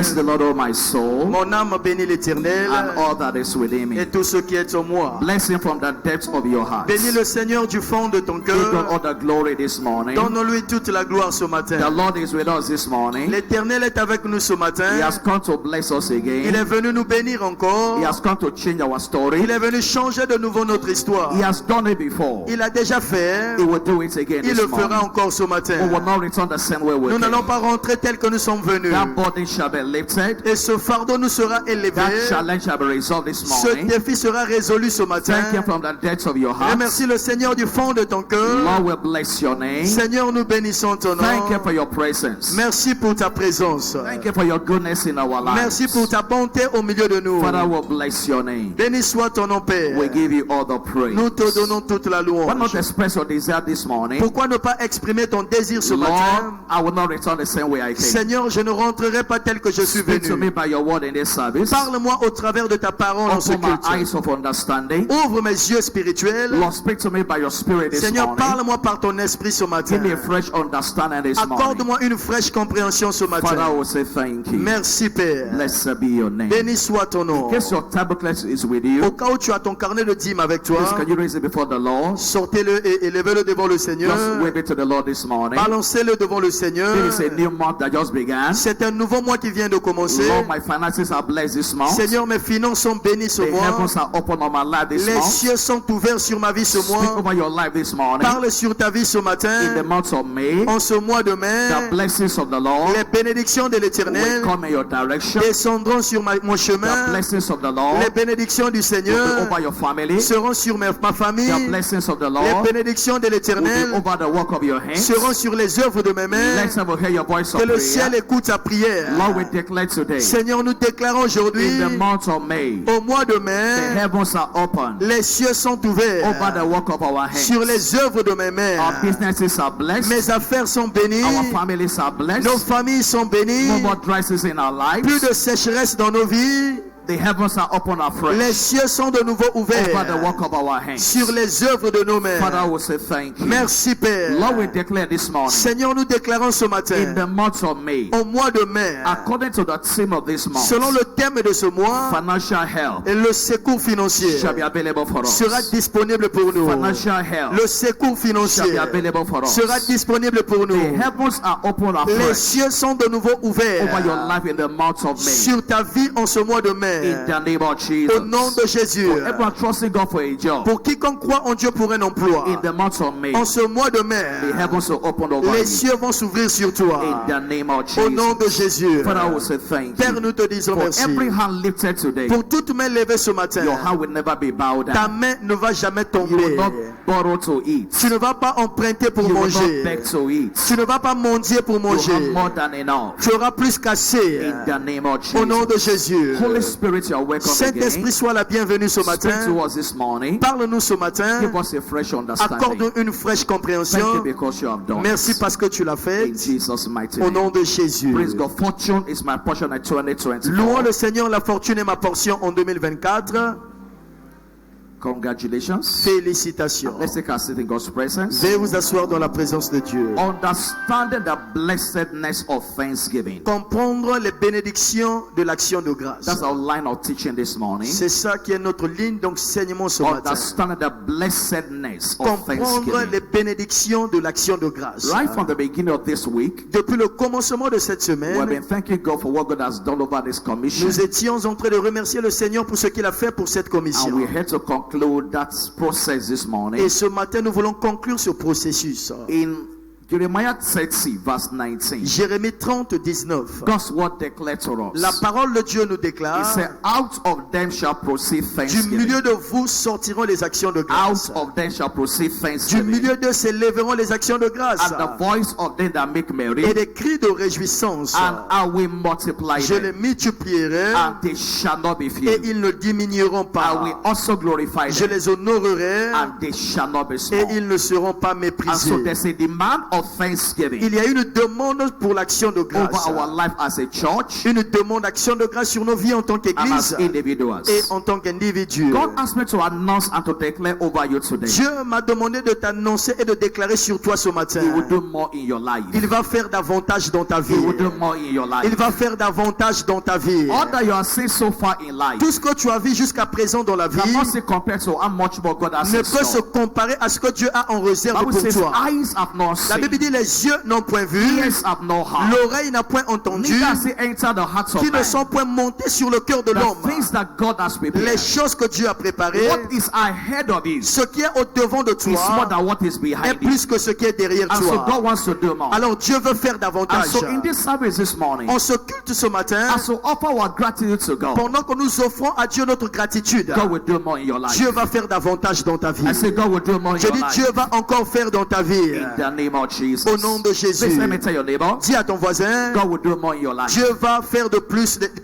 Bless the Lord, O my soul, Mon âme bénit l'Éternel and all that is within me. et tout ce qui est en moi. Bless him from the depths of your heart. Bénis le Seigneur du fond de ton Give God cœur. all the glory this morning. Donne-lui toute la gloire ce The matin. Lord is with us this morning. L'Éternel est avec nous ce He matin. has come to bless us Il again. est venu nous bénir encore. He has come to change our story. Il est venu changer de nouveau notre histoire. He has done it before. Il a déjà fait. He will do it again Il this le fera morning. encore ce We matin. will not return the same way we Nous n'allons came. pas rentrer tel que nous sommes venus. That burden shall be lifted. Et ce fardeau nous sera élevé. That challenge shall be resolved this Ce morning. défi sera résolu ce matin. Thank him from the depths of your heart. Remercie le Seigneur du fond de ton cœur. Lord, we bless your name. Seigneur, nous bénissons ton nom. Thank you for your presence. Merci pour ta présence. Thank you for your goodness in our lives. Merci pour ta bonté au milieu de nous. Father, we bless your name. Béni soit ton nom, Père. We give you all the praise. Nous te donnons toute la Why not louange. express your desire this morning? Pourquoi ne pas exprimer ton désir ce Lord, matin? I will not return the same way I came. Seigneur, je ne rentrerai pas tel que je suis Speak to me venu. by your word in this service. Parle-moi au travers de ta parole en ce Open my culte. eyes of understanding. Ouvre mes yeux spirituels. Lord, speak to me by your spirit this Seigneur, morning. parle-moi par ton esprit ce matin. Give me a fresh understanding this morning. Accorde-moi une fraîche compréhension ce Father, I matin. will say thank you. Merci, Père. Blessed be your name. Béni soit ton nom. In case your tablet is with you, Au cas où tu as ton carnet de dîmes avec toi, please can you raise it before the Lord? sortez-le et élevez-le devant le Seigneur. Just wave it to the Lord this morning. Balancez-le devant le Seigneur. This is a new month that just began. C'est un nouveau mois qui vient de commencer. Lord, my finances are blessed this month. Seigneur, mes finances sont bénies ce The mois. heavens are open on my life this Les month. cieux sont ouverts sur ma vie ce Speak mois. over your life this morning. Parle sur ta vie ce In the matin. month of May, En ce mois de mai, the blessings of the Lord les bénédictions de will l'Éternel come in your direction. descendront sur mon The chemin. blessings of the Lord Les bénédictions du will be Seigneur over your family. seront sur ma famille. The blessings of the Les Lord bénédictions de will be l'Éternel over the work of your hands. seront sur les œuvres de mes mains. Let's have a hear your voice of Que le ciel prayer. écoute ta prière. Lord, we declare today, Seigneur, nous déclarons aujourd'hui, in the month of May, au mois de the mai, heavens are open les cieux sont over ouverts the work of our sur hands. les œuvres de mes mains. Our businesses are blessed. Mes affaires sont bénies. Our families are blessed. Nos familles sont bénies. No more dry season in our Plus lives. de sécheresse dans nos vies. The heavens are open Les afresh cieux sont de nouveau over the ouverts work of our hands. sur les œuvres de nos Father, I mains. will say thank you. Merci, Père. Lord, we declare this morning, Seigneur, nous déclarons ce in matin, the month of May, au mois de mai, according to the theme of this month, selon le thème de ce mois, financial help et le secours financier shall be available for us. sera disponible pour nous. Financial help Le secours shall financier be available for us. sera disponible pour The nous. heavens are open Les afresh cieux sont de nouveau over your ouverts life in the month of May. sur ta vie en ce mois de In mai. the name of Jesus. Au nom de Jésus. For everyone trusting God for a job, Pour quiconque croit en Dieu pour un emploi, in the month of May, en ce mois de the mai, heavens will open over les you. cieux vont s'ouvrir sur toi. In the name of Au nom de Jesus. Jésus. Father, I will say thank Père, you. nous te disons For merci. every hand lifted today, Pour toute main levée ce matin, your hand will never be bowed ta down. main ne va jamais You will tomber. not borrow to eat. Tu ne vas pas emprunter pour You will not manger. beg to eat. Tu ne vas pas mendier pour You have manger. more than enough. Tu auras plus qu'assez. In the name of Au nom de Jesus. Jésus. Holy Spirit, you are welcome Saint-Esprit, again. sois la bienvenue ce Speak to matin. us this morning. Parle-nous ce matin. Give us a fresh understanding. Accorde une fraîche Thank you compréhension. because you have done Merci it. parce que tu l'as fait. In Jesus' mighty Au name. nom de Jésus. Praise God. Fortune is my portion in 2024. Louons le Seigneur, la fortune est ma portion en 2024. Congratulations. Félicitations. Let's take our seat in God's presence. Veuillez vous asseoir dans la présence de Dieu. Understanding the blessedness of thanksgiving. Comprendre les bénédictions de l'action de grâce. That's our line of teaching this morning. C'est ça qui est notre ligne d'enseignement ce matin. Understanding the blessedness of Comprendre les thanksgiving. bénédictions de l'action de grâce. Right from the beginning of this week, Depuis le commencement de cette we've semaine, been thanking God for what God has done over this commission. nous étions en train de remercier le Seigneur pour ce qu'il a fait pour cette And commission. we're here to conclude that process this morning. Et ce matin, nous voulons conclure ce processus. In Jeremiah 30, verse 19, Jérémie 30, 19. God's word declared to us. La parole de Dieu nous He déclare, said, out of them shall proceed du thanksgiving. milieu de vous sortiront les actions de grâce. Out of them shall proceed Du thanksgiving. milieu d'eux s'élèveront les actions de grâce. And the voice of them that make merry, Et des cris de réjouissance. and I will multiply Je les them, multiplierai and they shall not be et few. ils ne diminueront I will pas. also glorify Je them, les honorerai and they shall not be et small. ils ne seront pas And so méprisés. there's a demand of thanksgiving Il y a une demande pour l'action de over grâce. our life as a church Une demande d'action de grâce sur nos vies en tant and qu'Église as individuals. et en tant qu'individu. God asked me to announce and to declare over you today. Dieu m'a demandé de t'annoncer et de déclarer sur toi ce matin. He will do more in your life. Il va faire davantage dans ta vie. He will do more in your life. Il va faire davantage dans ta vie. All that you have seen so far in life Tout ce que tu as vu jusqu'à présent dans la vie cannot be compared to how much more God has ne in peut se store. comparer à ce que Dieu a en réserve Bible pour says, toi. eyes have not La Bible seen, dit les yeux n'ont point vu, ears have not heard, l'oreille n'a point entendu, neither has it entered the hearts of qui ne man. sont point montés sur le cœur de The l'homme. things that God has Les prepared. choses que Dieu a préparées, What is ahead of you ce qui est au devant de is more toi than what is est behind you. plus que ce qui est derrière And so toi. God wants to do more. Alors Dieu veut faire And davantage. so in this service this morning, On se culte ce matin as we offer our gratitude to God, pendant que nous offrons à Dieu notre gratitude. God will do more in your life. Dieu va faire davantage dans ta vie. I say God will do more in Je your dis life. Dieu va encore faire dans ta vie. In the name of Jesus. Au nom de Jésus. Please let me tell your neighbor, Dis à ton voisin, God will do more in your life. Dieu va faire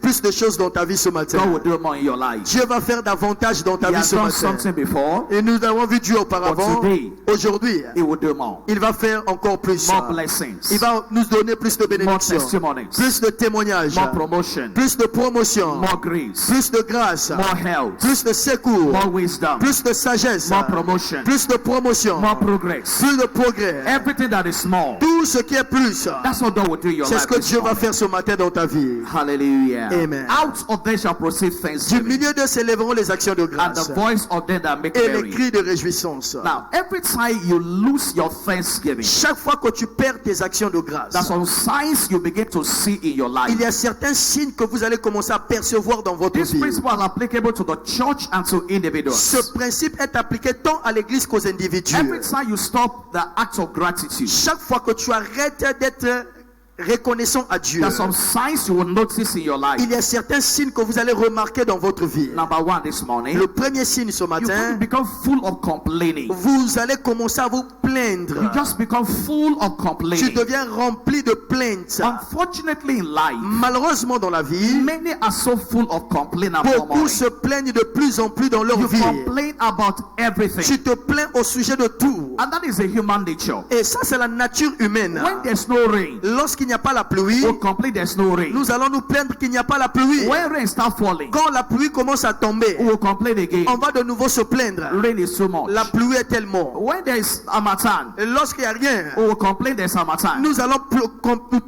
plus de choses dans ta vie ce matin. God will do more in your life. Dieu va faire davantage dans ta He vie has ce done matin. something before. Et nous avons vu Dieu auparavant. But today, Aujourd'hui, He will do more. il va faire encore plus. More blessings. Il va nous donner plus de More bénédictions, testimonies. plus de témoignages, More promotion. plus de promotion, More grace. plus de grâce, More health. plus de secours, More wisdom. plus de sagesse, More promotion. plus de promotion, More progress. plus de progrès. Everything that is small. Tout ce qui est plus, That's what God will do in your c'est life. ce que this Dieu va morning. faire ce matin dans ta vie. Hallelujah. Amen. Out of them shall proceed Du thanksgiving, milieu d'eux s'élèveront les actions de and grâce the voice of them that make et les merry. cris de réjouissance. Now, every time you lose your thanksgiving, Chaque fois que tu perds tes actions de grâce, that's some signs you begin to see in your life. il y a certains signes que vous allez commencer à percevoir dans votre This vie. principle is applicable to the church and to individuals. Ce principe est appliqué tant à l'église qu'aux individus. Every time you stop the act of gratitude, Chaque fois que tu arrêtes d'être reconnaissant à Dieu, there's some signs you will notice in your life. il y a certains signes que vous allez remarquer dans votre vie. Number one this morning, Le premier signe ce you matin, become full of complaining. vous allez commencer à vous plaindre. You just become full of Tu complaining. deviens rempli de plaintes. Unfortunately in life, Malheureusement dans la vie, many are so full of complaint and beaucoup murmuring. se plaignent de plus en plus dans leur You vie. complain about everything. Tu te plains au sujet de tout. And that is a human nature. Et ça, c'est la nature humaine. When there's no rain, Lorsqu'il n'y a pas la pluie, we'll complain there's no rain. nous allons nous plaindre qu'il n'y a pas la pluie. When rain starts falling, Quand la pluie commence à tomber, we'll complain again. on va de nouveau se plaindre. Rain is too much. La pluie est tellement. When there's Harmattan, Et lorsqu'il n'y a rien, we'll complain there's Harmattan. nous allons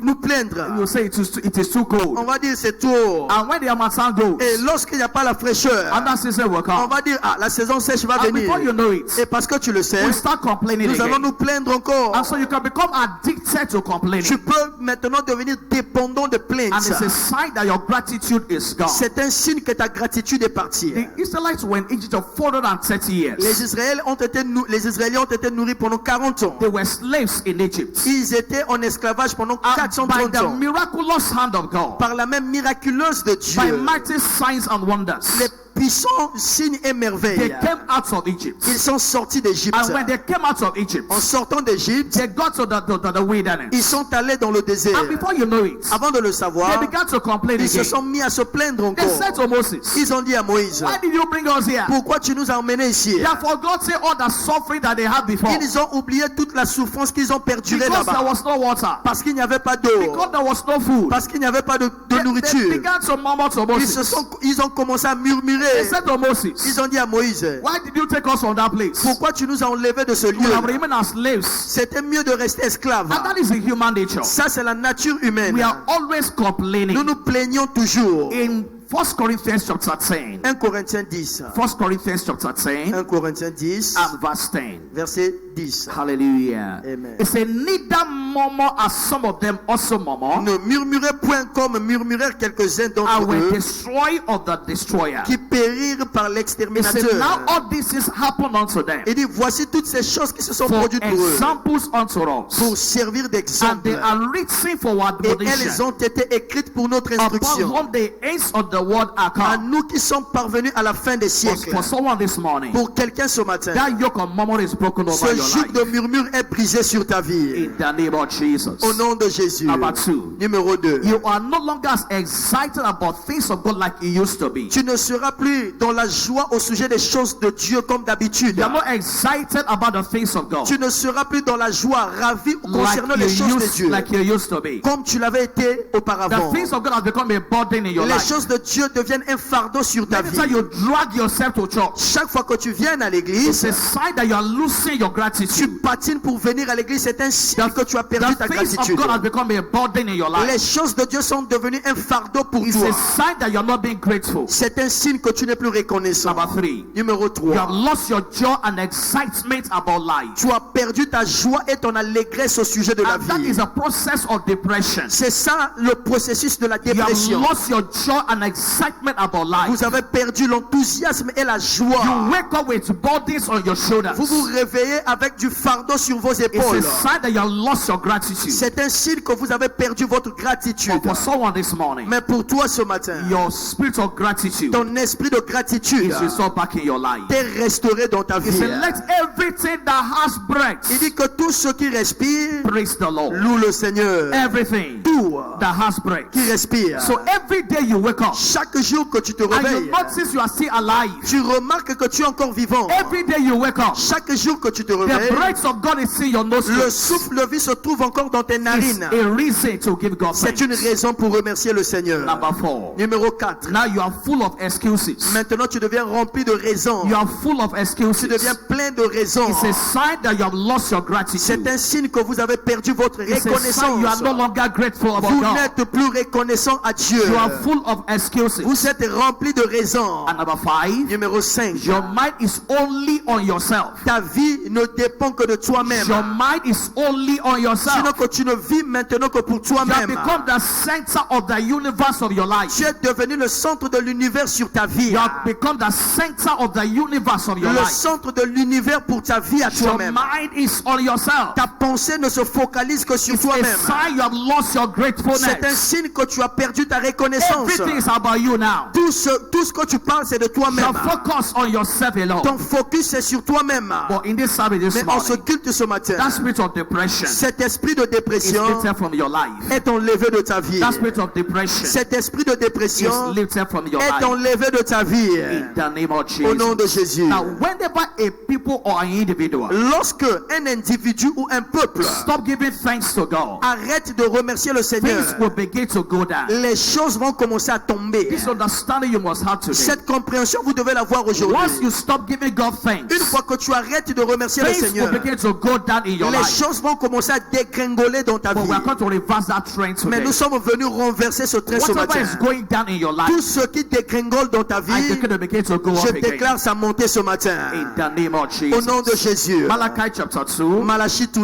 nous plaindre. You'll say it is too On cold. va dire c'est trop. And when the Harmattan goes, Et lorsqu'il n'y a pas la fraîcheur, another season will on come. va dire ah, la saison sèche va And venir. before you know it, Et parce que tu le sais, we start complaining nous allons again. nous plaindre encore. And so you can become addicted to complaining. Tu peux maintenant devenir dépendant de plaintes. And it's a sign that your gratitude is gone. C'est un signe que ta gratitude est partie. The Israelites were in Egypt of 430 years. Les Israéliens ont été nourris pendant 40 ans. They were slaves in Egypt. Ils étaient en esclavage pendant And by 430 the ans. miraculous hand of God, Par la même miraculeuse de by Dieu, mighty signs and wonders, les puissants signes et they merveilles, came out of Egypt. ils sont sortis d'Égypte. And when they came out of Egypt, En sortant d'Égypte, they got to the wilderness. ils sont allés dans le désert. And before you know it, Avant de le they savoir, began to complain ils se again. sont mis à se plaindre They encore. said to Moses, Ils ont dit à Moïse, why did you bring us here? pourquoi tu nous as emmenés ici? They have forgotten all the suffering that they had before. Ils ont oublié toute la souffrance qu'ils ont perdurée Because there là-bas. was no water. Parce qu'il n'y avait pas d'eau. Because there was no food. Parce qu'il n'y avait pas de They nourriture. began to murmur to Moses. Ils ont commencé à They murmurer. said to Moses, Ils ont dit à Moïse, why did you take us from that place? pourquoi tu nous as enlevés de ce We have lieu? remained as slaves. C'était mieux de rester esclaves. And that is the human nature. Ça, c'est la nature humaine. We are always complaining. Nous nous plaignons toujours. In 1 Corinthians chapter 10, 1 Corinthiens 10. 1 Corinthians chapter 10 1 Corinthiens 10, and verse 10. verset 10. Hallelujah. Amen. It says, neither murmur as some of them also murmur, Ne murmurez point comme murmurèrent quelques-uns and d'entre were eux destroyed of the destroyer. qui périrent par It says, l'exterminateur. now all these things happen unto them Il dit, voici toutes ces choses qui se sont for produites pour eux, examples unto us, pour servir and d'exemple. they are written for our Et elles admonition, ont été écrites pour notre upon instruction. whom the ends of the world are À come. nous qui sommes parvenus à la fin des siècles. For someone this morning, Pour quelqu'un ce matin, that yoke of murmuring is broken over ce your your joug de life. murmure est brisé sur ta vie. In the name of Jesus. Au nom de Jésus. Number 2. Numéro 2. You are no longer as excited about things of God like you used to be. Tu ne seras plus dans la joie au sujet des choses de Dieu comme d'habitude. You are not excited about the things of God Tu ne seras plus dans la joie ravie concernant les choses de Dieu like you used to be. comme tu l'avais été The auparavant. things of God have become a burden in your Les life. choses de Dieu deviennent un fardeau sur ta Every time vie. you drag yourself to church, Chaque fois que tu viens à it's l'église, a sign that you are losing your tu gratitude. patines pour venir à l'église. C'est un signe que tu as perdu ta The things of gratitude. God have become a burden in your Les life. choses de Dieu sont devenues un fardeau pour It's toi. a sign that you are not being grateful. C'est un signe que tu n'es plus reconnaissant. Number 3. Numéro You have 3. lost your joy and excitement about life. Tu as perdu ta joie et ton allégresse au sujet de la And that vie. is a process of depression. C'est ça le processus de la You have dépression. lost your joy and excitement about life. Vous avez perdu l'enthousiasme et la You joie. wake up with burdens on your shoulders. Vous vous réveillez avec du fardeau sur vos It's épaules. a sign that you have lost your gratitude. C'est un signe que vous avez perdu votre gratitude. But for someone this morning, Mais pour toi ce matin, your spirit of gratitude ton esprit de gratitude is restored back in your life. t'est restauré dans ta He vie. said, let everything that has breath Il dit que tout ce qui respire praise the Lord. loue le Seigneur. Everything Tout that has breath. qui respire. So every day you wake up Chaque jour que tu te and you réveilles, notice you are still alive. tu remarques que tu es encore vivant. Every day you wake up, Chaque jour que tu te the réveilles, breath of God is in your le nostrils. souffle de vie se trouve encore dans tes It's narines. a reason to give God C'est thanks. une raison pour remercier le Seigneur. Number 4. Numéro 4. Now you are full of excuses. Maintenant, tu deviens rempli de raisons. You are full of Tu excuses. deviens plein de raisons. It's a sign that you have lost your C'est gratitude. un signe que vous avez perdu votre It's a sign you are reconnaissance. no longer grateful about Vous God. n'êtes plus reconnaissant à Dieu. You are full of excuses. Vous êtes rempli de raisons. And number 5, Numéro 5. your mind is only on yourself. Ta vie ne dépend que de toi-même. Your mind is only on Sinon yourself. que tu ne vis maintenant que pour You have toi-même. become the center of the universe of your life. Tu es devenu le centre de l'univers sur ta vie. You have become the center of the universe of your Le life. centre de l'univers pour ta vie à Your toi-même. mind is on yourself. Ta pensée ne se focalise que sur It's a toi-même. sign you have lost your C'est un gratefulness. signe que tu as perdu ta reconnaissance. Everything is about you now. Tout ce que tu parles, c'est de toi-même. Your focus on yourself alone. Ton focus est sur toi-même. But in this service this Mais en ce morning, culte ce matin, that spirit of depression cet esprit de is dépression lifted from your life. est enlevé de ta vie. That spirit of depression Cet esprit de is dépression lifted from your est life. enlevé de ta vie. In the name of Au nom de Jesus. Jésus. Now, whenever a people or an individual Lorsque un individu ou un peuple stop giving thanks to God, arrête de remercier le Seigneur, things will begin to go down. les choses vont commencer à tomber. This understanding you must have today. Cette compréhension, vous devez l'avoir aujourd'hui. Once you stop giving God thanks, Une fois que tu arrêtes de remercier le things will Seigneur, begin to go down in your les life. choses vont commencer à dégringoler dans ta But vie. we are going to reverse that trend Mais today. nous sommes venus renverser ce train ce Whatever matin. is going down in your Tout life, ce qui dégringole dans ta I vie, declare to begin to go je up again. déclare sa montée ce matin. In the name of Au nom de Jesus. Jésus. Malachi chapter 2, Malachie 2,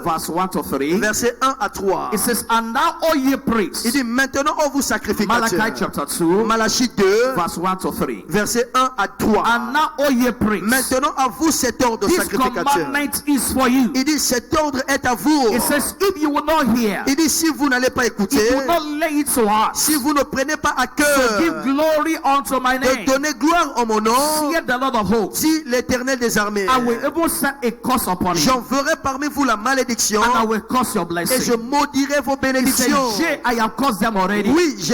verse 1 to 3. versets 1 à 3. It says, and now all ye Il priests. dit, maintenant, ô vous sacrificateurs. Malachi chapter 2, Malachie 2, verse 1 to 3. versets 1 à 3. And now all ye priests. Maintenant, à vous cet ordre This sacrificateur. commandment is for you. Il dit, cet ordre est à vous. It says, if you will not hear, Il dit, si vous n'allez pas if écouter, you will not lay it to heart, si vous ne prenez pas à to give cœur glory unto my de name, donner gloire en mon nom, fear the Lord of hosts, dit l'Éternel des armées, I will even send a curse upon you, j'enverrai parmi vous la malédiction and I will curse your et je blessing. maudirai vos He said, bénédictions. yea, I have cursed them already, Oui, je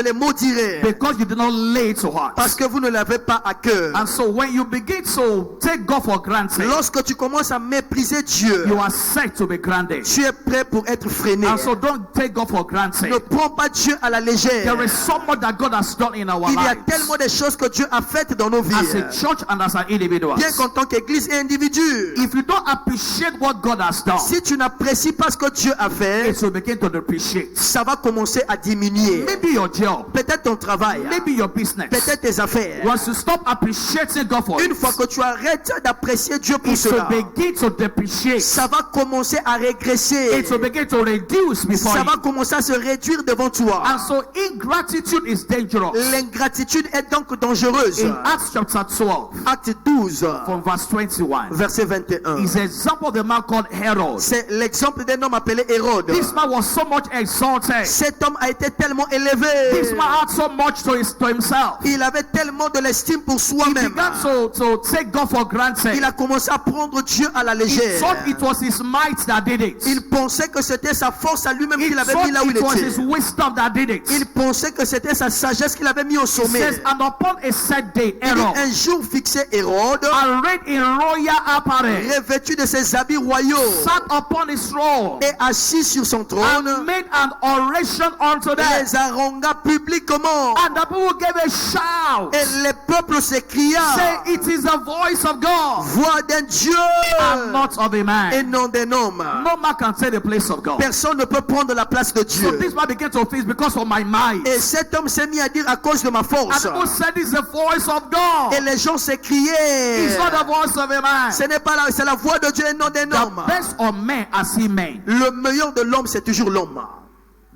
les maudirai because you did not lay it to heart. parce que vous ne l'avez pas à cœur. And so when you begin to take God for granted, Lorsque tu commences à mépriser Dieu, you are set to be granted. tu es prêt pour être freiné. And so don't take God for granted. Ne prends pas Dieu à la légère. There is so much that God has done in our Il y a lives tellement de choses que Dieu a faites dans nos vies. as a church and as an individual. Bien qu'en tant qu'église et individu, If you don't appreciate what God has done, si tu n'apprécies pas ce que Dieu a fait, it will begin to depreciate. ça va commencer à diminuer. Maybe your job, Peut-être ton travail, maybe your business. peut-être tes affaires. Once you stop appreciating God for Une it, fois que tu arrêtes d'apprécier Dieu pour it will cela, begin to depreciate. ça va commencer à régresser. It will begin to reduce before Ça va you. commencer à se réduire devant toi. And so ingratitude is dangerous. L'ingratitude est donc dangereuse. In Acts chapter 12, Acte 12, from verse 21, verset 21. is an example of the man called Herod. C'est l'exemple d'un homme appelé Hérode. This man was so much exalted. Cet homme a été tellement This élevé. man had so much to himself. Il avait tellement de l'estime pour He soi-même. began to take God for granted. Il a commencé à prendre Dieu à la He légère. thought it was his might that did it. Il pensait que c'était sa force à lui-même He qu'il avait thought mis là où il it was his était. wisdom that did it. Il pensait que c'était sa sagesse qu'il avait mis au It sommet. says, and upon a set day, Il dit, Herod, un jour fixé, Hérode, arrayed in royal apparel, revêtu de ses habits royaux, sat upon his throne, et assis sur son and trône, made an oration unto them. les harangua publiquement. And the people gave a shout, Et le peuple s'écria, say, it is the voice of God, voix d'un Dieu and not of a et man. non d'un homme. No man can take the place of God. Personne ne peut prendre la place de So Dieu. this man began to face because of my might. Et cet homme s'est mis à dire à cause de ma And force. people said, it's the voice of God. Et les gens s'écriaient, It's not the voice of a man. ce n'est pas là, c'est la voix de Dieu et non d'un The homme. best of men are see men. Le meilleur de l'homme, c'est toujours l'homme.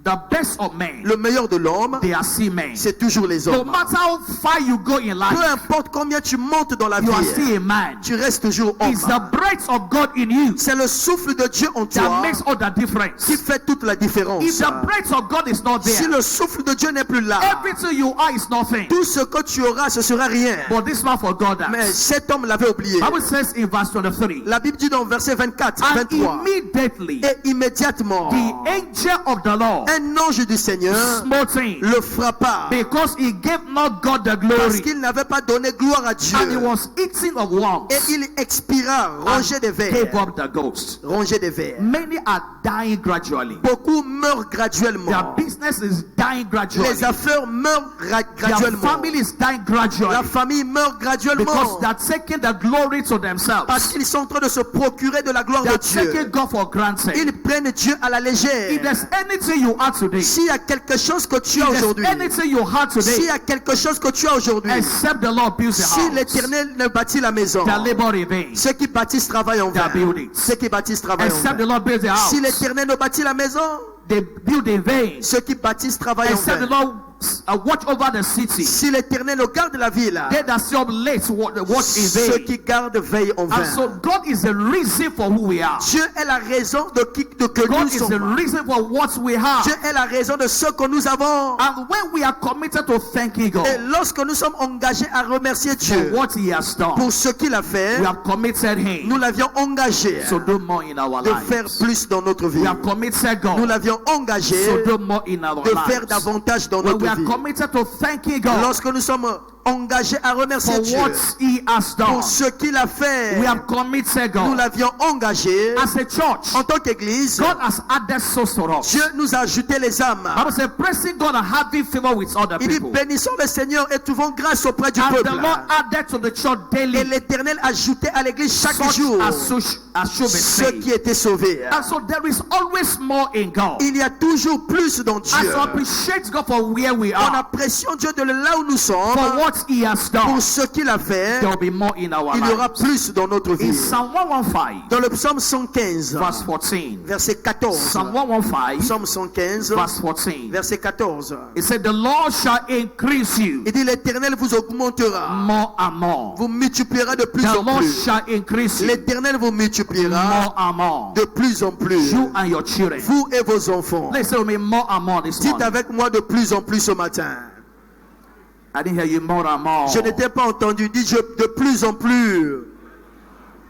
The best of men, Le meilleur de l'homme, they are see men. c'est toujours les No hommes. matter how far you go in Peu life, importe combien tu montes dans la you are vie, still a man. tu restes toujours homme. It's the breath of God in you C'est le souffle de Dieu en that toi makes all the difference. qui fait toute la différence. If the breath of God is not Si there, le souffle de Dieu n'est plus là, everything you are is nothing. tout ce que tu auras, ce sera rien. But this man forgot Mais that. cet homme l'avait oublié. Bible says in verse 23, La Bible dit dans verset 24, and 23, immediately et immédiatement, the angel of the Lord un ange du Seigneur smote him, le frappa because he gave not God the parce glory, qu'il n'avait pas donné gloire à and he Dieu. was eating of worms, Et il expira, rongé des and gave vers. up the ghost. Rongé des vers. Many are dying gradually. Beaucoup meurent Their graduellement. business is dying gradually. Les affaires meurent Their graduellement. family is dying La gradually famille meurt graduellement because they are taking the glory to themselves. parce qu'ils sont en train de se procurer de la gloire They de are Dieu. taking God for granted. Ils prennent Dieu à la If légère. there's anything you are today, S'il y a quelque chose que tu as if there's aujourd'hui, anything you had s'il today, y a quelque chose que tu as aujourd'hui, except the Lord builds the si house, l'Éternel ne bâtit la maison, their labor in vain. ceux qui bâtissent travaillent en vain. They build it. Ceux qui bâtissent travaillent en Except the vain. Lord builds the house, Si l'Éternel ne bâtit la maison, they build in vain. ceux qui bâtissent travaillent en Except the vain. Lord watch over the city, Si l'Éternel garde la ville, they that stay up late watch in ceux vain. qui gardent veillent en And so vain. God is the reason for who we are. Dieu est la raison de que God nous is the sommes. reason for what we have. Dieu est la raison de ce que nous avons. And when we are committed to thanking Et God lorsque nous sommes engagés à remercier for Dieu what He has done, pour ce qu'il a we fait, have committed nous Him l'avions engagé to do more in our de faire lives. plus dans notre vie. We have committed Nous God l'avions engagé to do more in our de faire lives. davantage dans When we notre are vie. committed to thanking God Lorsque nous sommes engagés à remercier for Dieu what He has done, pour ce qu'il a fait, we have committed nous God. l'avions engagé As a church, en tant qu'Église. God has added souls to us. Dieu nous a ajouté les âmes. Bible says, praising God and having favor with other Il dit, people. bénissons le Seigneur et trouvons grâce auprès du And the peuple. Lord added to the church Et daily l'Éternel ajoutait à l'Église chaque such jour as should be ceux qui saved. étaient sauvés. And so there is always more in God. Il y a toujours plus dans As Dieu. we appreciate God for where we On are, apprécie Dieu de là où nous for sommes, what He has pour done, ce qu'il a fait, there will be more in our il y aura lives. plus dans notre In vie. Psalm 115, Dans le psaume 115, verse 14, verset 14. Psalm 115, Psaume 115, verse 14, verset 14. it said, the Lord shall increase you Il dit, l'Éternel vous augmentera, more and more. vous multipliera de plus The en Lord plus. shall increase you L'Éternel vous multipliera more and more. de plus en plus. You and your children. Vous et vos enfants. Let's say with me more and more this Dites morning. avec moi de plus en plus ce matin. I didn't hear you more and more. Je n'étais pas entendu. Dites de plus en plus.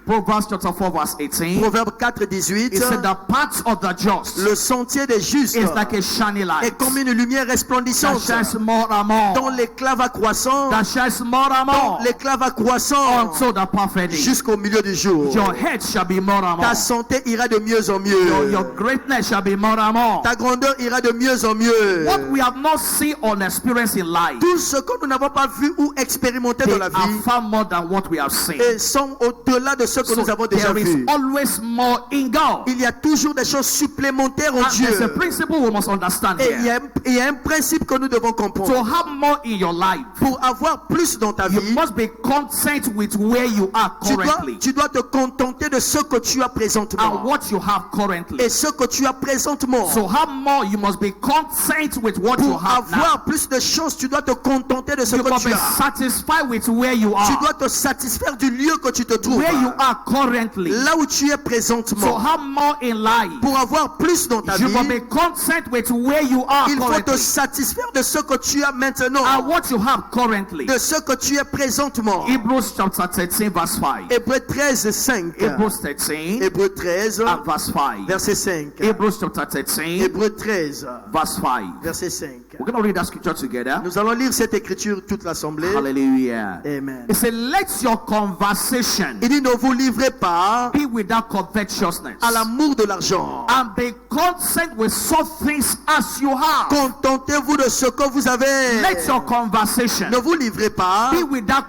Proverbs chapter 4 verse 18. Proverbe 4, 18. It said the path of the just Le sentier des justes is like a shining light est comme une lumière that resplendissante shines more and more. dont l'éclat va croissant, That shines more and dont more l'éclat va croissant until the perfect day. jusqu'au milieu du jour. Your head shall be more and more. Ta santé ira de mieux en mieux. Your greatness shall be more and more. Ta grandeur ira de mieux en mieux. What we have not seen or experienced in life Tout ce que nous n'avons pas vu ou expérimenté they dans la are vie far more than what we have seen. et sont au-delà de ce que So nous avons déjà there is vu. always more in God. Il y a toujours des choses supplémentaires en And there's a Dieu. principle we must understand Et here. il y a un principe que nous devons To comprendre. have more in your life, Pour avoir plus dans ta you vie, must be content with where you are currently tu dois te contenter de ce que tu as and présentement. what you have currently. Et ce que tu as présentement. So have more, you must be content with what you Pour have now. avoir plus de choses, tu dois te contenter de ce You que must tu be as. satisfied with where you Tu are. dois te satisfaire du lieu que tu te trouves. Where you are currently, là où tu es to présentement, have more in life, pour avoir plus dans ta you vie, must be content with where you are il faut te currently satisfaire de ce que tu as maintenant, and what you have currently. de ce que tu es présentement. Hebrews chapter 13 verse 5. Hébreux 13, 5. Hebrews 13 Hébreux 13, and verse 5. verset 5. Hebrews chapter 13 Hébreux 13, verse 5. verset 5. We're going to read that scripture together. Nous allons lire cette écriture toute l'assemblée. Hallelujah. Amen. It says, let your conversation Il dit, ne vous livrez pas be without covetousness, à l'amour de l'argent. and be content with such things as you have. Contentez-vous de ce que vous avez. Let your conversation Ne vous livrez pas be without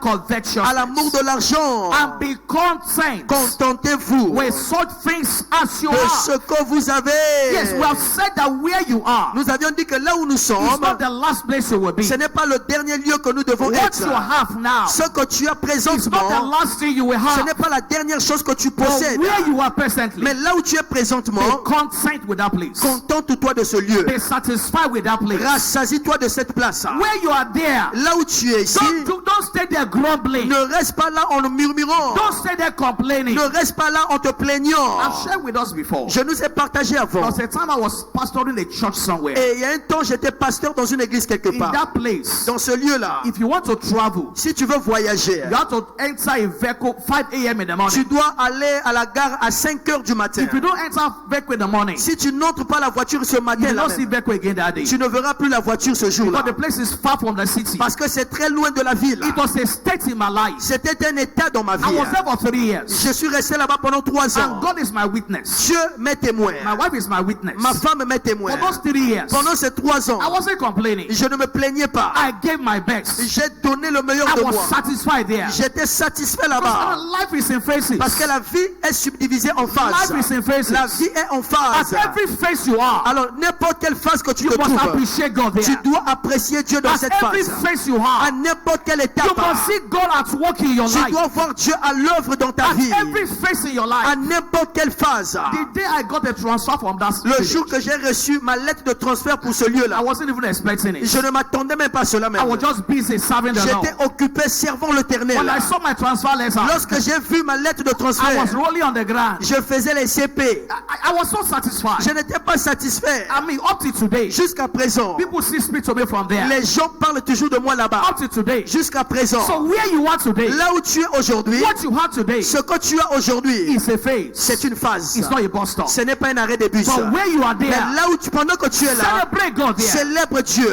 à l'amour covetousness, de l'argent. and be content Contentez-vous with such things as you de ce have. que vous avez. Yes, we have said that where you are Nous avions dit que là où nous is sommes, not the last place you will be. ce n'est pas le dernier lieu que nous devons What être. you have now Ce que tu as is not the présentement, last thing you will ce have. n'est pas la dernière chose que tu But possèdes. where you are presently, Mais là où tu es be présentement, content with that place. contente-toi de ce lieu. Be satisfied with that place. Rassasie-toi de cette place. Where you are there, Là où tu es ici, don't stay there grumbling. ne reste pas là en murmurant. Don't stay there complaining. Ne reste pas là en te plaignant. I've shared with us before. Je nous ai partagé There avant. was a time I was pastoring a church somewhere. Et il y a un temps, j'étais pasteur dans une église quelque In part. that place, Dans ce lieu-là, if you want to travel, si tu veux voyager, you have to enter a vehicle 5 a.m. in the morning. tu dois aller à la gare à 5 heures du matin. If you don't enter vehicle in the morning, Si tu n'entres pas la voiture ce you will matin-là, not see même, vehicle again that day. tu ne verras plus la voiture ce jour-là. But the place is far from the city. Parce que c'est très loin de la ville. It was a state in my life. C'était un état dans ma vie. I was there for 3 years. Je suis resté là-bas pendant 3 And ans. God is my witness. Dieu m'est témoin. My wife is my witness. Ma femme m'est témoin. For those 3 years, Pendant ces 3 ans, I wasn't complaining. je ne me plaignais pas. I gave my best. J'ai donné le meilleur I de was moi. satisfied there. J'étais satisfait Because là-bas. life is in phases. Parce que la vie est subdivisée en phases. Life is in phases. La vie est en At phases. every phase you are, Alors, n'importe quelle phase que tu you te must trouves, appreciate God there. tu dois apprécier Dieu dans At cette every phase. phase you À are, n'importe quelle you étape, must see God at work in your tu life. dois voir Dieu à l'œuvre dans ta At vie. every phase in your À life. n'importe quelle phase. The day I got a transfer from that Le village, jour que j'ai reçu ma lettre de transfert pour ce I lieu-là, wasn't even expecting it. je ne m'attendais même pas à cela I même. was just busy serving the Lord. J'étais occupé servant When l'Éternel. I saw my transfer letter, Lorsque j'ai vu ma lettre de I transfert, was rolling on the ground. je faisais les CP. I was so satisfied. Je n'étais pas satisfait. I mean, up to today, Jusqu'à présent, people still speak to me from there. les gens parlent toujours de moi là-bas. Up to today. Jusqu'à présent, So where you are today, là où tu es aujourd'hui, what you have today ce que tu as aujourd'hui, is a phase. c'est une phase. It's not a bus stop. Ce n'est pas un arrêt de bus. But where you are Mais there, là où pendant que tu es là, celebrate God there. célèbre Dieu.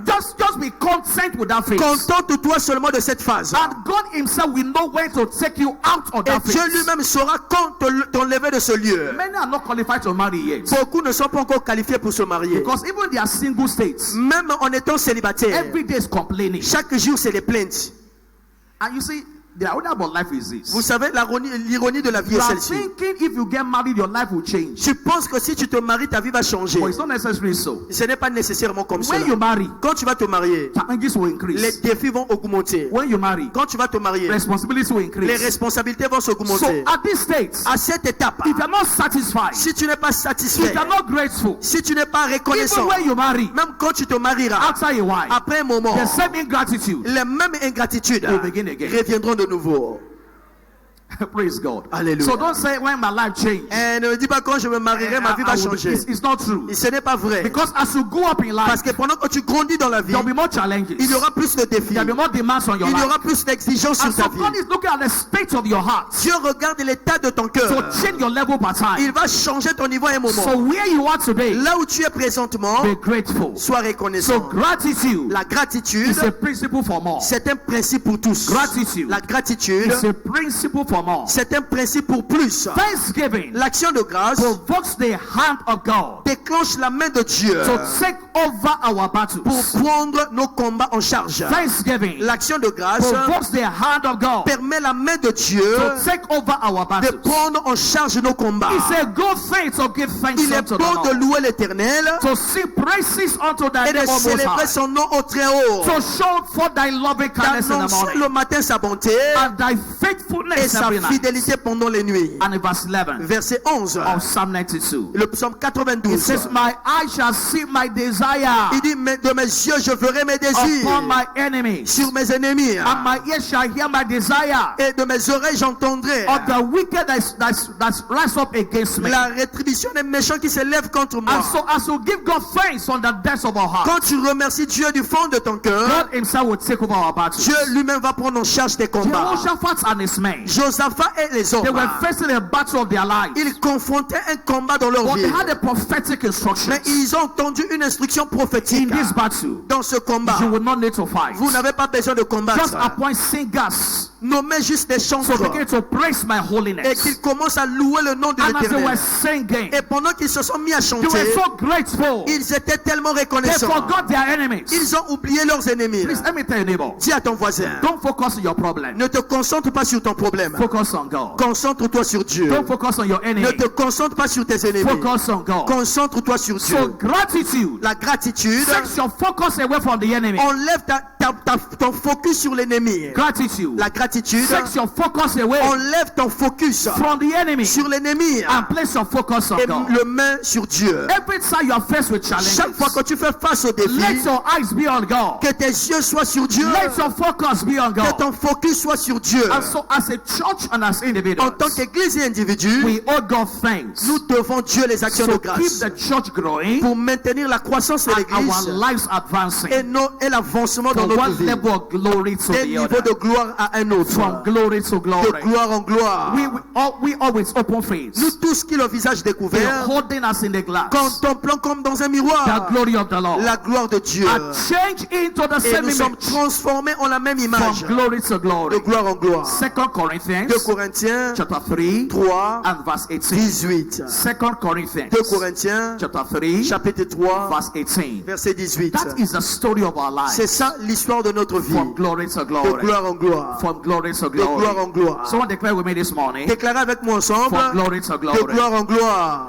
Just be content with that phase. Contente-toi seulement de cette phase. And God himself will know when to take you out of Et that Dieu phase. lui-même saura quand t'enlever de ce lieu. Many are not qualified to marry yet. Beaucoup ne sont pas encore qualifiés pour se marier. Because even they are single states, Même en étant célibataire, every day is complaining. chaque jour c'est les plaintes. And you see, the irony about life is this. Vous savez, l'ironie de la vie You est are celle-ci. thinking if you get married, your life will change. Tu penses que si tu te maries, ta vie va changer. But it's not necessarily so. Ce n'est pas nécessairement comme When you cela. marry, Quand tu vas te marier, challenges will les increase. défis vont augmenter. When you marry, Quand tu vas te marier, responsibilities will les increase. responsabilités vont So s'augmenter. at this stage, À cette étape, if you're not satisfied, si tu n'es pas if satisfait, you're not grateful, si tu n'es pas even reconnaissant, when you marry, même quand tu te marieras, after a while, après un moment, the same ingratitude. les mêmes ingratitudes will begin again. reviendront de nouveau. Praise God. Alléluia. So don't say when my life changed. Et ne me dis pas quand je me marierai, ma vie va changer. It's not true. Et ce n'est pas vrai. Because as you go up in life, Parce que pendant que tu grandis dans la vie, there'll be more challenges. il y aura plus de défis. There'll be more demands on your Il y life. aura plus d'exigences And sur so ta God vie. is looking at the state of your heart Dieu regarde l'état de ton to cœur. change your level per time. Il va changer ton niveau à un So moment. where you are today, Là où tu es présentement, be grateful. sois So reconnaissant. gratitude La gratitude, is a principle for more. c'est un principe pour tous. Gratitude La gratitude, is a principle for more. c'est un principe pour plus. Thanksgiving L'action de grâce provokes the hand of God déclenche la main de Dieu to take over our pour battles. prendre nos combats en charge. Thanksgiving L'action de grâce provokes the hand of God permet la main de Dieu to take over our de battles. prendre en charge nos combats. It's a good thing to give thanks Il est unto the bon de Lord, louer l'Éternel to sing praises unto thy et name de Most célébrer High, son nom au très haut, to show forth thy loving kindness in the d'annoncer morning le matin sa bonté and thy et faithfulness sa every night. fidélité pendant les nuits. And in verse 11 Verset 11, of Psalm 92, le psaume it 92. says, my eyes shall see my desire Il dit, de mes yeux, je ferai mes désirs upon my enemies, sur mes ennemis. and my ears shall hear my desire Et de mes oreilles, j'entendrai of the wicked that's rise up against me. la rétribution des méchants qui s'élèvent contre moi. And so as you give God thanks on the depths of our heart, Quand tu remercies Dieu du fond de ton cœur, God himself will take over our battles. Dieu lui-même va prendre en charge tes combats. Jehoshaphat and his men, Josaphat et les they hommes, were facing a battle of their lives, ils confrontaient un combat dans leur but vie. they had a prophetic instruction. Mais ils ont entendu une instruction In prophétique. this battle, Dans ce combat, you will not need to fight. vous n'avez pas besoin de Just combattre. appoint singers Nommez juste des to chantres begin to praise my et holiness. qu'ils commencent à louer le nom de And as they were l'Éternel. singing, Et pendant qu'ils se sont mis à they chanter, were so grateful. ils étaient tellement They reconnaissants. forgot their enemies. Ils ont oublié leurs ennemis. Please let me tell your neighbor, Dis à ton voisin, don't focus on your problem. ne te concentre pas sur ton problème. Focus on God. Concentre-toi sur Dieu. Don't focus on your enemy. Ne te concentre pas sur tes ennemis. Focus on God. Concentre-toi sur So Dieu. gratitude La gratitude takes your focus away from the enemy. enlève ton focus sur l'ennemi. Gratitude La gratitude takes your focus away enlève ton focus from the enemy sur l'ennemi and place your focus on et God. le mets sur Dieu. Every time you are faced with Chaque fois challenges, que tu fais face au défi, let your eyes be on God. que tes yeux soient sur Dieu, Let your focus be on que God. ton focus soit sur Dieu. And so as a church and as En individuals, tant qu'église et individu, we owe God thanks. nous devons Dieu les actions So de keep grâce the church growing pour maintenir la croissance de and l'église our lives advancing et l'avancement dans from notre one vie. level of glory to D'un the niveau other. de gloire à un autre. From glory to De glory. gloire en gloire. We always open face. Nous tous qui le visage They are découvert, holding us in the glass. contemplant comme dans un The miroir glory of the Lord. la gloire de Dieu. And change into the Et same nous sommes image transformés en la même image. from glory to De glory. gloire en gloire. 2 Corinthians 2 Corinthiens chapter 3 3, and verse 18. 18. 2 Corinthians 2 Corinthiens chapter 3 chapitre 3, verse 18. verset 18. That is the story of our C'est life. ça l'histoire de notre vie. From glory to De glory. gloire en gloire. From glory to De gloire en glory. gloire. Someone declare with me this morning. Déclarez avec moi ensemble. From glory to De glory. gloire en gloire.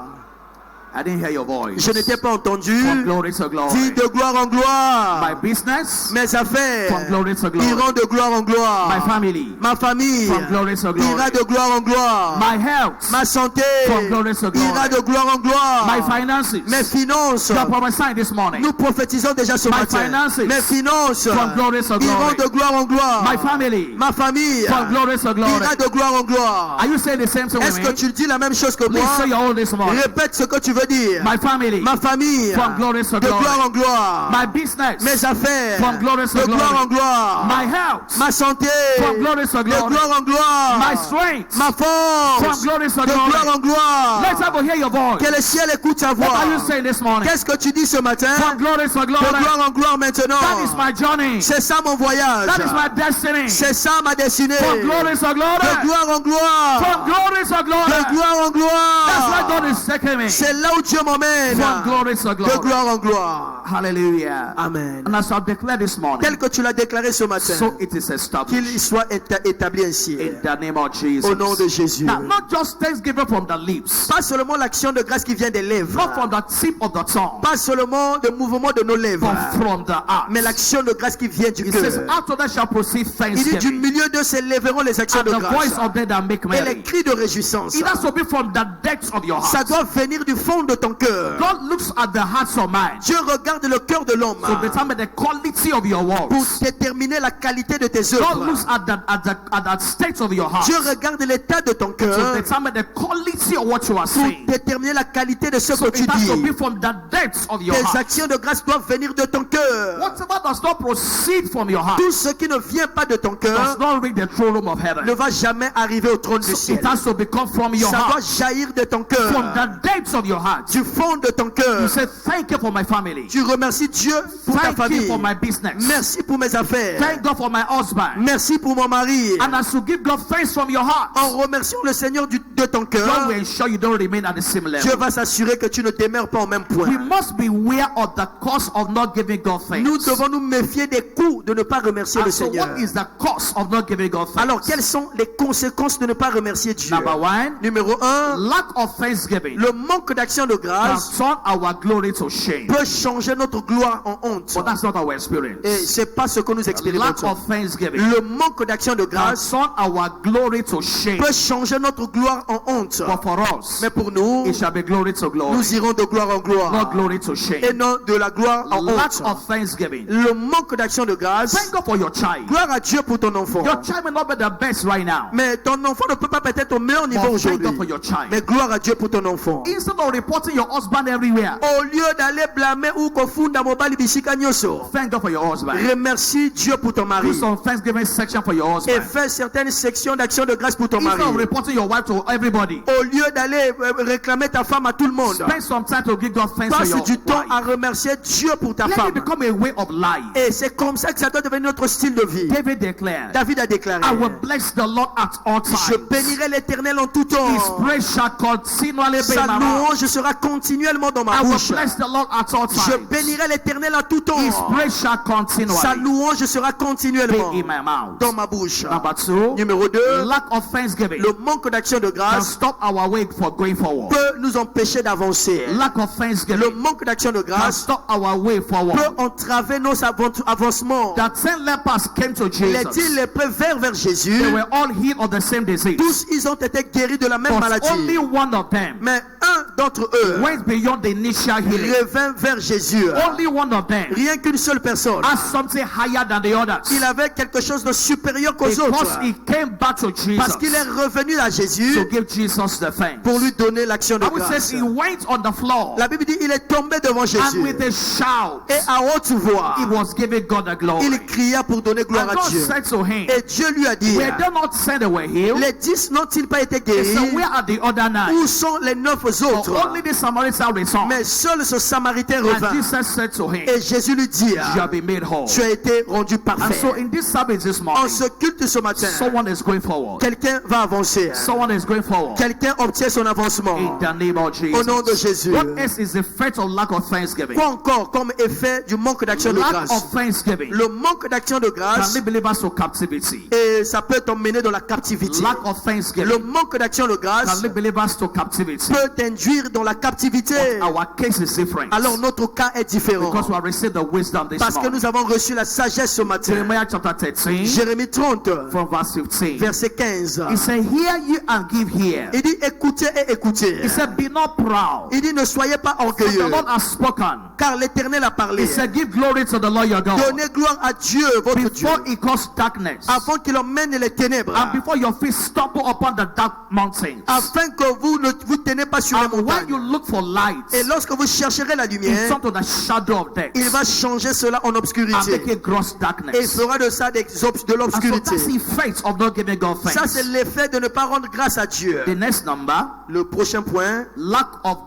I didn't hear your voice. Je ne t'ai pas entendu. From glory to Dis glory. de gloire en gloire. My business. Mes affaires From glory to glory. iront de gloire en gloire. My family. Ma famille From glory to glory. ira de gloire en gloire. My health. Ma santé From glory to glory. ira de gloire en gloire. My finances. Mes finances, You are prophesying this morning. nous prophétisons déjà ce My matin. finances. Mes finances From glory to glory. iront de gloire en gloire. My family. Ma famille From glory to glory. ira de gloire en gloire. Are you saying the same thing with Est-ce que me? tu dis la même chose que Please moi? say your own this morning. Répète ce que tu veux dire. My family. Ma famille From glory to de glory. gloire en gloire. My business. Mes affaires From glory to de gloire glory. en gloire. My health. Ma santé From glory to de glory. gloire en gloire. My strength. Ma force From glory to de glory. gloire en gloire. Let's have a hear your voice. Que le ciel écoute ta voix. What are you saying this morning? Qu'est-ce que tu dis ce matin? From glory to De glory. gloire en gloire maintenant. That is my journey. C'est ça mon voyage. That is my destiny. C'est ça ma destinée. From glory to De glory. gloire en gloire. From glory to glory. De gloire en That's where God gloire. is taking me. C'est là où Dieu m'emmène. From glory to De glory. gloire en gloire. Hallelujah. Amen. And as I've declared this morning, Tel que tu l'as déclaré ce matin, so it is qu'il established soit établi ainsi. in the name of Jesus. Au nom de Jésus. Now, not just thanksgiving from the lips, Pas seulement l'action de grâce qui vient des lèvres. not from the tip of the tongue, Pas seulement le mouvement de nos lèvres. but from the heart. Mais l'action de grâce qui vient du It says, cœur. out of that shall proceed Il dit du thanksgiving milieu de s'élèveront les actions and de the voice grâce. of them that make Et les merry. cris de réjouissance. It has to be from the depths of your Ça heart. doit venir du fond de ton cœur. God looks at the hearts of man Dieu regarde le cœur de l'homme to determine the quality of your pour words. déterminer la qualité de tes God œuvres. looks at that state of your heart Dieu regarde l'état de ton to cœur determine the quality of what you are pour saying. déterminer la qualité de ce So que tu it has to dis. be from the depths of your Tes heart. actions de grâce doivent venir de ton cœur. Whatever does not proceed from your heart Tout ce qui ne vient pas de ton does cœur not reach the throne room of ne heaven. va jamais arriver au trône du So ciel. it has to become from your Ça doit heart, jaillir de ton cœur, from the depths of your heart. du fond de ton You cœur. say, thank you for my family. Tu remercies Dieu pour ta Thank you famille. for my business. Merci pour mes affaires. Thank God for my husband. Merci pour mon mari. And as you give God thanks from your heart, En remerciant le Seigneur de ton God cœur, will ensure you don't remain at the same Dieu level. va s'assurer que tu ne demeures pas au même point. We must be aware of the cost of not giving God Nous thanks. devons nous méfier des coûts de ne pas remercier And le so Seigneur. what is the cost of not giving God Alors, thanks? quelles sont les conséquences de ne pas remercier Dieu? Number one, Numéro 1, lack of thanksgiving le manque d'action d'action de can grâce turn our glory to shame. peut changer notre gloire en honte. But that's not our experience. Et c'est pas ce que nous Lack expérimentons. of thanksgiving Le manque d'action de can grâce turn our glory to shame. peut changer notre gloire en honte. But for us, Mais pour nous, it shall be glory to glory, nous irons de gloire en not gloire glory to shame. et non de la gloire en Lack honte. of thanksgiving. Le manque d'action de grâce, Thank God for your child. gloire à Dieu pour ton enfant. Your child may not be the best right now, Mais ton enfant ne peut pas peut-être au meilleur niveau but thank aujourd'hui. God for your child. Mais gloire à Dieu pour ton enfant. Instead of reporting your husband everywhere, Au lieu d'aller blâmer ou kofunda mobali bisika nyonso, thank God for your husband. remercie Dieu pour ton Do mari. some thanksgiving section for your Et husband. fais certaines sections d'action de grâce pour ton Instead of mari. reporting your wife to everybody, Au lieu d'aller réclamer ta femme à tout le monde, spend some time to give God thanks for passe your du temps wife. à remercier Dieu pour ta Let it femme. become a way of life. Et c'est comme ça que ça doit devenir notre style de vie. David declared, David a déclaré, I will bless the Lord at all je times. bénirai l'Éternel en tout His temps. praise shall continually be in Sa my mouth. louange sera continuellement dans ma I will bouche. bless the Lord at all Je times. bénirai l'Éternel en tout temps. His praise shall Sa continually louange sera be continuellement in my mouth. dans ma bouche. Number two, Numéro 2, lack of thanksgiving le manque d'action de can grâce stop our way for going forward. peut nous empêcher d'avancer. Lack of Le thanksgiving manque d'action de can grâce stop our way forward. peut entraver nos avancements. The 10 lepers came to Les 10 Jesus. lépreux vinrent vers Jésus. They were all healed of the same disease. Tous, ils ont été guéris de la même But only maladie. one of them Mais un d'entre eux went beyond the initial healing. revint vers Jésus. Only one of them Rien qu'une seule personne. has something higher than the others. Il avait quelque chose de supérieur qu'aux Because autres. he came back to Parce qu'il est Jesus revenu à Jésus to give Jesus the thanks. pour lui donner l'action de The Bible says grâce. he went on the floor La Bible dit il est tombé devant and Jésus. with a shout Et à haute voix, he was giving God the glory. il cria pour donner gloire And à God Dieu. said to him, Et Dieu lui a dit, were they not said they were healed? les 10 n'ont-ils pas été He guéris? said, where are the other 9? Où sont les 9 But autres? only the Samaritan returned. Mais seul ce Samaritain And revint. Jesus said to him, Et Jésus lui dit, you have been made whole. tu as été rendu And so parfait. in this service this En morning, ce culte ce matin, someone is going forward. quelqu'un va avancer. Someone is going forward. Quelqu'un obtient son avancement. In the name of Au nom de Jesus. Jésus. What else is the effect of lack of thanksgiving? Quoi encore comme effet du manque d'action de Lack grâce? of thanksgiving Le manque d'action de can grâce, lead believers to captivity. et ça peut t'emmener dans la captivité. Lack of Le thanksgiving manque d'action de can grâce lead believers to captivity. peut t'induire dans la captivité. Our case is different Alors notre cas est différent. because we have received the wisdom this Parce que morning. nous avons reçu la sagesse ce matin. Jeremiah chapter 13 Jérémie 30, from verse 15. verset 15. He said, hear ye and give ear. Il dit écoutez et écoutez. He said, be not proud. Il dit ne soyez pas For the orgueilleux. Lord has spoken. Car l'Éternel a parlé. He said, give glory to the Lord your God. Donnez gloire à Dieu, votre Dieu. Before he caused darkness. Avant qu'il emmène les ténèbres. And before your feet stumble upon the dark mountains. Afin que vous ne vous tenez pas sur les And when montagnes. you look for light, Et lorsque vous chercherez la it lumière, turns to the shadow of death. il va changer cela en And obscurité. make it gross Et il darkness. fera de ça de And so l'obscurité. that's the effect of not giving God Ça, thanks. c'est l'effet de ne pas rendre grâce à Dieu. The next number, Le prochain point, lack of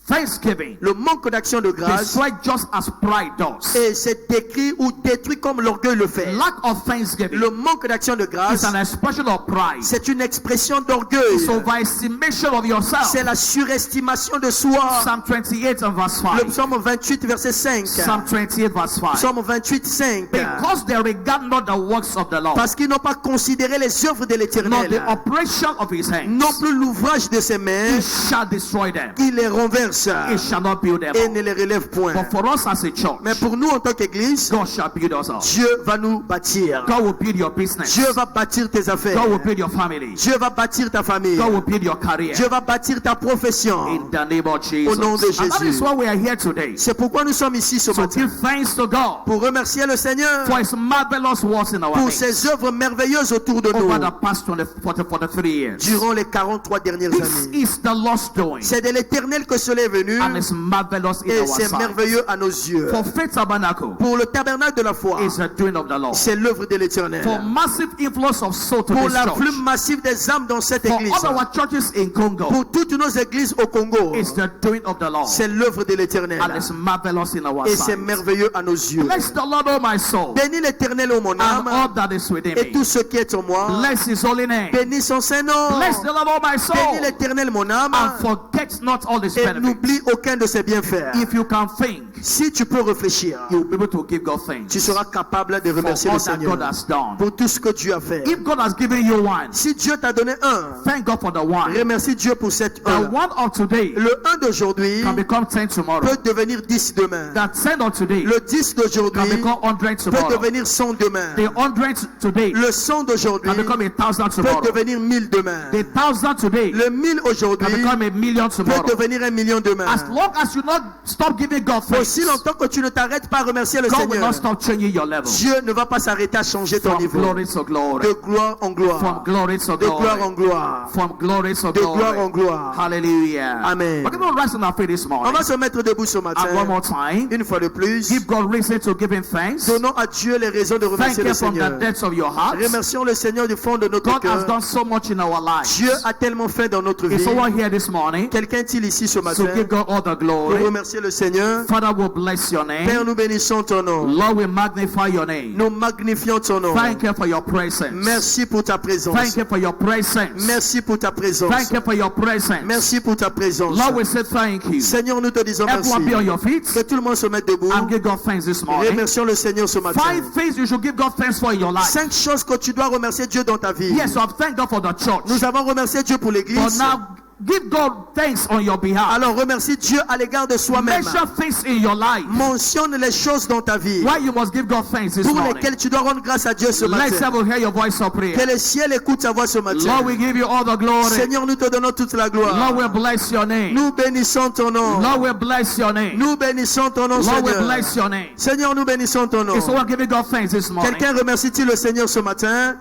thanksgiving. le manque d'action de grâce. Destroy just as pride does. Et c'est décrit ou détruit comme l'orgueil le fait. Lack of thanksgiving Le manque d'action de is grâce, an expression of pride. c'est une expression d'orgueil. It's overestimation of yourself. C'est la surestimation de soi. Psalm 28 and verse Le 5. psaume 28, verset 5. Psalm 28 verse 5. Psaume 28, 5. Because they regard not the works of the Lord, Parce qu'ils n'ont pas considéré les œuvres de nor the l'Éternel, operation of his hands. non plus l'ouvrage de ses mains, He shall destroy them. il les renverse He shall not build them et up. ne les relève point. But for us as a church, Mais pour nous en tant qu'Église, God shall build us up. Dieu va nous bâtir. God will build your business. Dieu va bâtir tes affaires. God will build your family. Dieu va bâtir ta famille. God will build your career. Dieu va bâtir ta profession. In the name of Jesus. Au nom de And that is Jésus. why we are here today. C'est pourquoi nous sommes ici ce So matin. give thanks to God Pour remercier le Seigneur for his marvelous works in our pour midst ses œuvres merveilleuses autour de nous over the past 43 years. durant les 43 dernières This années. is the Lord's doing, C'est de l'Éternel que cela est venu and it's marvelous in et our c'est sight. merveilleux à nos yeux. For Faith Tabernacle Pour le tabernacle de la foi, is the doing of the Lord. c'est l'œuvre de l'Éternel. For massive influx of soul to Pour this l'afflux church, massif des âmes dans cette for église, all our churches in Congo, pour toutes nos églises au Congo, is the doing of the Lord, c'est l'œuvre de l'Éternel. and it's marvelous in our Et c'est sight. merveilleux à nos yeux. Bless the Lord, O my soul, Bénis l'Éternel, ô mon and âme, all that is within et tout me. ce qui est en moi. Bless his holy name. Bénis son Saint-Nom. Bless the Lord, O my soul, Bénis l'Éternel, mon âme, and forget not all his et benefits. n'oublie aucun de ses bienfaits. If you can think, Si tu peux réfléchir, you'll be able to give God thanks tu seras capable de for remercier le all that Seigneur God has done. pour tout ce que Dieu a fait. If God has given you one, Si Dieu t'a donné un, thank God for the one. remercie Dieu pour cette The un. one of today Le 1 d'aujourd'hui can become 10 tomorrow. peut devenir 10 demain. That 10 of today Le 10 can d'aujourd'hui become 100 peut tomorrow. devenir 100 demain. The 100 today Le 100 d'aujourd'hui can become 1,000 peut tomorrow. devenir 1000 demain. The 1,000 today Le 1000 can aujourd'hui become 1,000,000 peut tomorrow. devenir 1 million demain. As long as you not stop giving God thanks, Aussi longtemps que tu ne t'arrêtes pas à remercier le God will Seigneur, not stop changing your level. Dieu ne va pas s'arrêter à changer ton From niveau. glory to glory. De gloire en From gloire. glory to De gloire en glory. gloire. From glory to De gloire en glory. gloire. Hallelujah. Amen. We're going to rise on our feet this On morning. va se mettre debout ce And one matin. more time. Une fois de plus. Give God reason to give him thanks. Donnons à Dieu les raisons de Thank remercier le him from the Seigneur. depths of your heart. Remercions le Seigneur du fond de notre God has cœur. done so much in our lives. Dieu a tellement fait dans notre Is vie. someone here this morning? Quelqu'un est-il ici ce So matin give God all the pour glory. remercier le Seigneur? Father, we bless your Père, name. nous bénissons ton nom. Lord, we magnify your name. Nous magnifions ton nom. Thank you for your presence. Merci pour ta présence. Thank you for your presence. Merci pour ta présence. Thank you for your presence. Merci pour ta présence. Lord, we say thank you. Seigneur, nous te disons merci. Everyone be on your feet Que tout le monde se mette debout. and give God thanks this morning. Remercions le Seigneur ce matin. 5 things you should give God thanks for in your life. 5 choses que tu dois remercier Dieu dans ta vie. Yes, so I've thanked God for the church. Nous avons remercié Dieu pour But l'église. now, give God thanks on your behalf. Alors remercie Dieu à l'égard de soi-même. Measure things in your life. Mentionne les choses dans ta vie Why you must give God thanks this pour morning. lesquelles tu dois rendre grâce à Dieu ce Let's matin. have hear your voice of prayer. Que le ciel écoute ta voix ce matin. Lord, we give you all the glory. Seigneur, nous te donnons toute la Lord, gloire. we bless your name. Nous bénissons ton nom. Lord, we bless your name. Nous bénissons ton nom, Lord, we Seigneur. bless your name. Seigneur, nous bénissons ton nom. Is someone giving God thanks this morning? Quelqu'un remercie-t-il le Seigneur ce matin?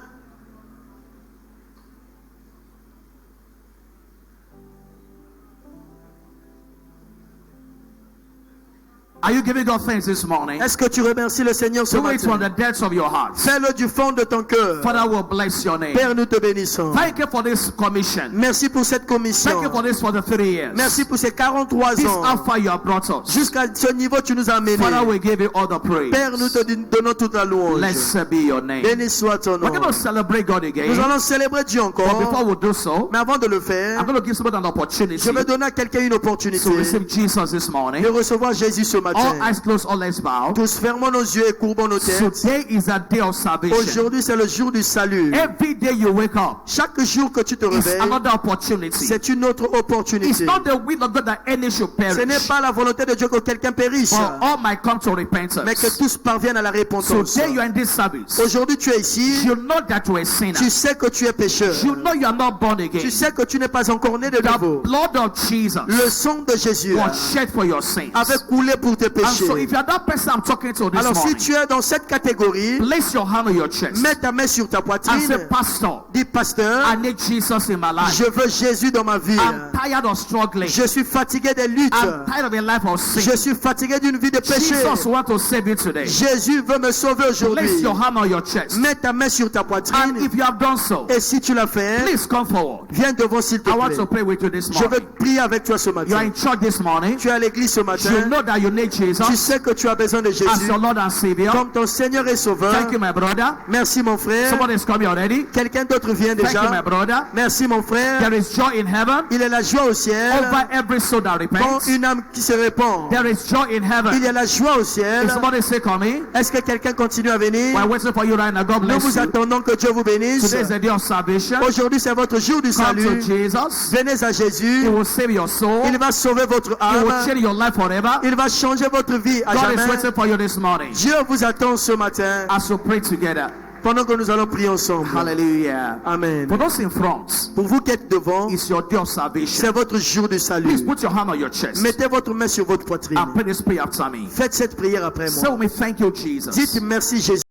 Are you giving God thanks this morning? Est-ce que tu remercies le Seigneur ce Do it from matin? the depths of your heart. Fais-le du fond de ton cœur. Father, we bless your name. Père, nous te bénissons. Thank you for this commission. Merci pour cette commission. Thank you for this for the 3 years. Merci pour ces 43 This ans. how far you have brought us. Jusqu'à ce niveau, tu nous as amenés. Father, we give you all the praise. Père, nous te donnons toute la louange. Blessed be your name. Béni soit ton We're nom. going to celebrate God Nous again. allons célébrer Dieu But encore. before we do so, Mais avant de le faire, I'm going to give somebody an opportunity je vais donner à quelqu'un une to opportunité receive Jesus this morning. de recevoir Jésus ce All matin. eyes closed, all eyes bowed. Tous fermons nos yeux et courbons nos têtes. Today is a day of salvation. Aujourd'hui, c'est le jour du salut. Every day you wake up, Chaque jour que tu te it's réveilles, another opportunity. c'est une autre It's opportunité. not the will of God that any should Ce n'est perish, pas la volonté de Dieu que quelqu'un périsse, but all might come to mais que repentance. tous parviennent à la repentance. Today you are in this service. Aujourd'hui, tu es ici, You know that you are a sinner. tu sais que tu es pécheur. You know you are not born again. Tu sais que tu n'es pas encore né de The nouveau. blood of Jesus Le sang de Jésus was shed for your sins. avait coulé pour tes And so péchés. if you are that person I'm talking to this Alors si morning, tu es dans cette catégorie, place your hand on your chest mets ta main sur ta and say, poitrine. Pastor, Dis, pasteur, I need Jesus in my life. je veux Jésus dans ma vie. I'm tired of struggling. Je suis fatigué des luttes. I'm tired of a life of sin. Je suis fatigué d'une vie de péché. Jesus wants to save you today. Jésus veut me sauver Place aujourd'hui. your hand on your chest. Mets ta main sur ta And poitrine. if you have done so, Et si tu l'as fait, please come forward. viens devant s'il te I want to plaît. pray with you this Je veux morning. prier avec toi ce You are matin. in church this morning. Tu es à l'église ce You matin. know that you need Tu Jesus sais que tu as besoin de as Jésus your Lord and Savior. comme ton Seigneur et Sauveur. Thank you, my brother. Merci mon frère. Somebody is coming already. Quelqu'un d'autre vient Thank you, my déjà. brother. Merci mon frère. There is joy in heaven Il est la joie au ciel. over every soul that Quand repents. une âme qui se répand. There is joy in Il y heaven. a la joie au ciel. If somebody say coming, Est-ce que quelqu'un continue à venir? we're waiting for you right now. God Nous bless vous you. attendons que Dieu vous bénisse. Today is the day of salvation. Aujourd'hui, c'est votre jour du Come to salut. Jesus. Venez à Jésus. He will save your soul. Il va sauver votre He will âme. change your life forever. Il va changer votre vie à God is jamais. waiting for you this morning Dieu vous attend ce matin as we pray together. pendant que nous allons prier ensemble. Hallelujah. Amen. For those in front, Pour vous qui êtes devant, it's your day of salvation. c'est votre jour du Please salut. put your hand on your chest Mettez votre main sur votre poitrine. and pray this prayer after me. Faites cette prière après Say moi. with me, thank you, Jesus. Dites merci Jésus.